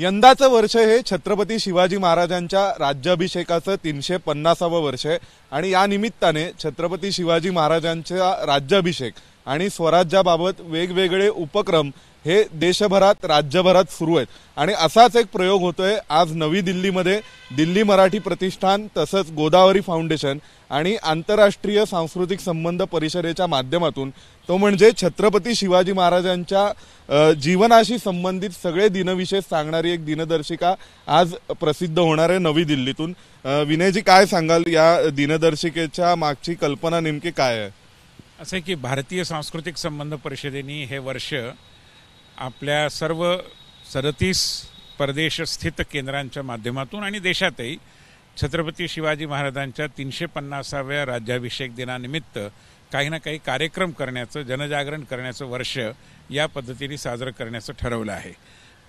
यंदाचं वर्ष हे छत्रपती शिवाजी महाराजांच्या राज्याभिषेकाचं 350वं वर्ष आहे आणि या निमित्ताने छत्रपती शिवाजी महाराजांचा राज्याभिषेक आणि स्वराज्याबाबत वेगवेगळे उपक्रम हे देशभरात राज्यभरात सुरू आहेत आणि असाच एक प्रयोग होतोय आज नवी दिल्लीमध्ये दिल्ली मराठी प्रतिष्ठान तसंच गोदावरी फाउंडेशन आणि आंतरराष्ट्रीय सांस्कृतिक संबंध परिषदेच्या माध्यमातून तो म्हणजे छत्रपती शिवाजी महाराजांच्या जीवनाशी संबंधित सगळे दिनविशेष सांगणारी एक दिनदर्शिका आज प्रसिद्ध होणार आहे नवी दिल्लीतून। विनयजी काय सांगाल या दिनदर्शिकेच्या मागची कल्पना नेमकी काय आहे? असे की भारतीय सांस्कृतिक संबंध परिषदेने हे वर्ष आपल्या सर्व 37 परदेश स्थित केंद्रांच्या माध्यमातून आणि देशातही छत्रपती शिवाजी महाराजांच्या 350व्या राज्याभिषेक दिनानिमित्त काही ना काही कार्यक्रम करण्याचं जनजागरण करण्याचं वर्ष या पद्धतीने साजरं करण्याचं ठरवलं आहे।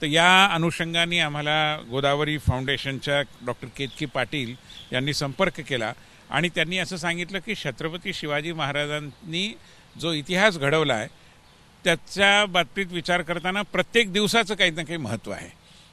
तर या अनुषंगाने आम्हाला गोदावरी फाउंडेशनच्या डॉक्टर केतकी पाटील यांनी संपर्क केला आणि त्यांनी असं सांगितलं की छत्रपती शिवाजी महाराजांनी जो इतिहास घडवला आहे त्याच्या बाबतीत विचार करताना प्रत्येक दिवसाचं काही ना काही महत्त्व आहे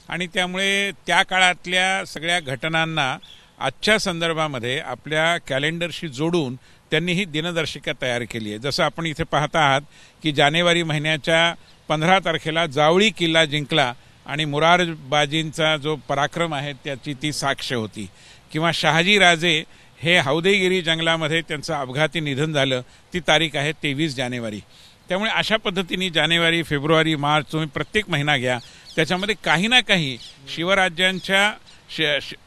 आणि त्यामुळे त्या काळातल्या सगळ्या घटनांना आजच्या संदर्भामध्ये आपल्या कॅलेंडरशी जोडून त्यांनी ही दिनदर्शिका तयार केली आहे। जसं आपण इथे पाहता आहात की जानेवारी महिन्याच्या 15 तारखेला जावळी किल्ला जिंकला आणि मुरारबाजींचा जो पराक्रम आहे त्याची ती साक्ष होती, किंवा शहाजी राजे हे हौदेगिरी जंगलामध्ये त्यांचं अपघाती निधन झालं, ती तारीख आहे 23 जानेवारी। त्यामुळे अशा पद्धतीने जानेवारी फेब्रुवारी मार्च तुम्ही प्रत्येक महिना घ्या त्याच्यामध्ये काही ना काही शिवराज्यांच्या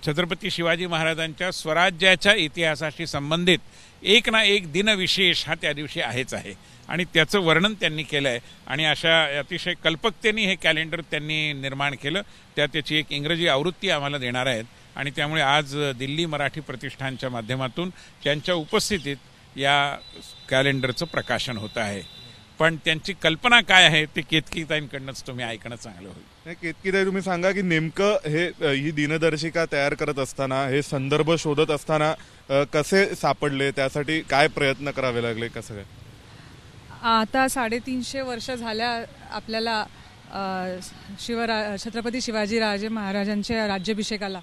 छत्रपती शिवाजी महाराजांच्या स्वराज्याच्या इतिहासाशी संबंधित एक ना एक दिनविशेष हा त्या दिवशी आहेच आहे आणि त्याचं वर्णन त्यांनी केलं आहे आणि अशा अतिशय कल्पकतेने हे कॅलेंडर त्यांनी निर्माण केलं। त्याची एक इंग्रजी आवृत्ती आम्हाला देणार आहेत आणि त्यामुळे आज दिल्ली मराठी प्रतिष्ठानच्या माध्यमातून त्यांच्या उपस्थितीत या कॅलेंडरचं प्रकाशन होत आहे। पण त्यांची कल्पना काय आहे ते केतकीताईंकडूनच तुम्ही ऐकणं चांगलं होईल। केतकीताई तुम्ही सांगा की नेमकं ही दिनदर्शिका तयार करत असताना हे संदर्भ शोधत असताना कसे सापडले, त्यासाठी काय प्रयत्न करावे लागले, कसं काय? आता 350 वर्ष झाल्या आपल्याला छत्रपती शिवाजीराजे महाराजांच्या राज्याभिषेकाला,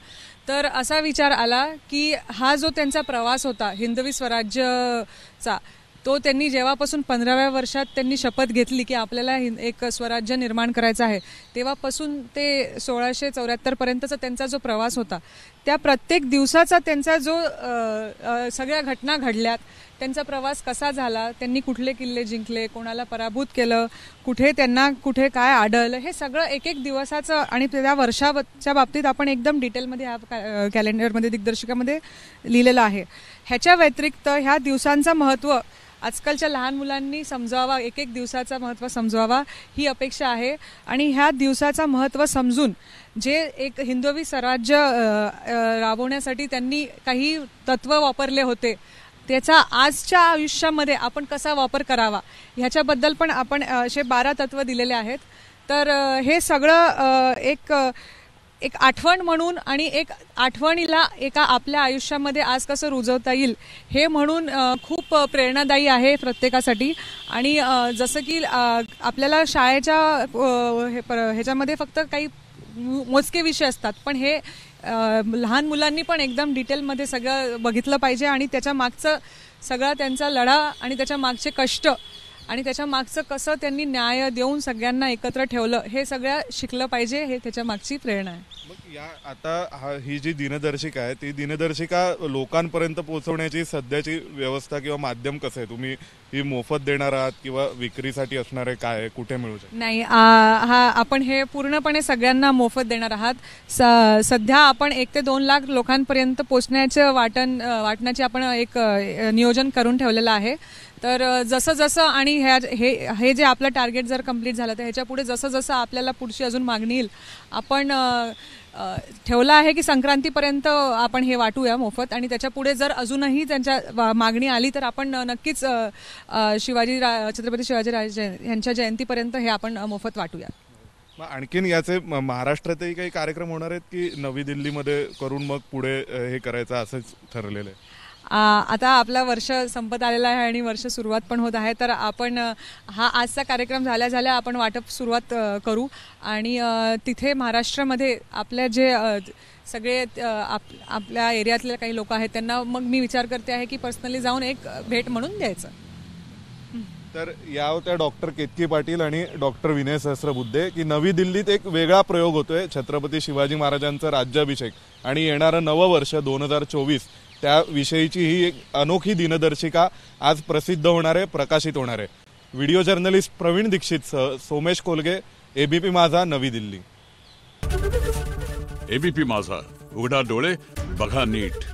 तर असा विचार आला की हा जो त्यांचा प्रवास होता हिंदवी स्वराज्यचा, तो त्यांनी जेव्हापासून 15व्या वर्षात त्यांनी शपथ घेतली की आपल्याला एक स्वराज्य निर्माण करायचं आहे, तेव्हापासून ते 1674 पर्यंतचा त्यांचा जो प्रवास होता त्या प्रत्येक दिवसाचा त्यांचा जो सगळ्या घटना घडल्यात, त्यांचा प्रवास कसा झाला, त्यांनी कुठले किल्ले जिंकले, कोणाला पराभूत केलं, कुठे काय आढळलं, हे सगळं एक एक दिवसाचं आणि त्या वर्षाच्या बाबतीत आपण एकदम डिटेलमध्ये ह्या कॅलेंडरमध्ये दिग्दर्शिकामध्ये लिहिलेलं आहे। ह्याच्या व्यतिरिक्त ह्या दिवसांचं महत्त्व आजकालच्या लहान मुलांनी समजावा, एक एक दिवसाचा महत्त्व समजवावा ही अपेक्षा आहे आणि ह्या दिवसाचा महत्त्व समजून जे एक हिंदवी स्वराज्य राबवण्यासाठी त्यांनी काही तत्त्व वापरले होते त्याचा आजच्या आयुष्यामध्ये आपण कसा वापर करावा ह्याच्याबद्दल पण आपण असे 12 तत्त्व दिलेले आहेत। तर हे सगळं एक आठवण म्हणून आणि एक आठवणीला एका आपल्या आयुष्यामध्ये आज कसं रुजवता येईल हे म्हणून खूप प्रेरणादायी आहे प्रत्येकासाठी। आणि जसं की आपल्याला शाळेच्या ह्याच्यामध्ये फक्त काही मोजके विषय असतात, पण हे लहान मुलांनी पण एकदम डिटेलमध्ये सगळं बघितलं पाहिजे आणि त्याच्या मागचं सगळा त्यांचा लढा आणि त्याच्या मागचे कष्ट आणि त्याच्या मागचं कसं त्यांनी न्याय देऊन सगळ्यांना एकत्र ठेवलं हे सगळं शिकलं पाहिजे, हे त्याच्या मागची प्रेरणा आहे। मग या आता ही जी दिनदर्शिका आहे ती दिनदर्शिका लोकांपर्यंत पोहोचवण्याची सध्याची व्यवस्था किंवा माध्यम कसं आहे? तुम्ही ही मोफत देणार आहात किंवा विक्रीसाठी असणार आहे, काय कुठे मिळू शकते? नाही, आपण हे पूर्णपणे सगळ्यांना मोफत देणार आहात। सध्या आपण 1 ते 2 लाख लोकांपर्यंत पोहोचण्याचं वाटण्याचे आपण एक नियोजन करून ठेवलेलं आहे। तर जसं जसं आणि हे जे आपलं टार्गेट जर कंप्लीट झालं तर ह्याच्या पुढे जसं जसं आपल्याला पुढची अजून मागणी येईल आपण ठेवलं आहे की संक्रांतीपर्यंत आपण हे वाटूया मोफत आणि त्याच्या पुढे जर अजूनही त्यांच्या मागणी आली तर आपण नक्कीच छत्रपती शिवाजीराजे यांच्या जयंतीपर्यंत हे आपण मोफत वाटूया। आणखीन याचे महाराष्ट्रातही काही कार्यक्रम होणार आहेत की नवी दिल्लीमध्ये करून मग पुढे हे करायचं असंच ठरलेलं आहे? आता आपला वर्ष संपत आलेला आहे आणि वर्ष सुरुवात पण होत आहे, तर आपण हा आजचा कार्यक्रम झाल्या झाल्या आपण वाटप सुरुवात करू आणि तिथे महाराष्ट्रामध्ये आपल्या जे सगळे आपल्या एरियातले काही लोक आहेत त्यांना मग मी विचार करते आहे की पर्सनली जाऊन एक भेट म्हणून द्यायचं. तर या होत्या डॉक्टर केतकी पाटील आणि डॉक्टर विनय सहस्रबुद्धे की नवी दिल्लीत एक वेगळा प्रयोग होतोय छत्रपती शिवाजी महाराजांचा राज्याभिषेक आणि येणारं नवं वर्ष 2024 त्याविषयीची ही एक अनोखी दिनदर्शिका आज प्रसिद्ध होणार आहे, प्रकाशित होणार आहे. व्हिडिओ जर्नलिस्ट प्रवीण दीक्षितसह सोमेश कोलगे, एबीपी माझा, नवी दिल्ली. एबीपी माझा, उघडा डोळे बघा नीट.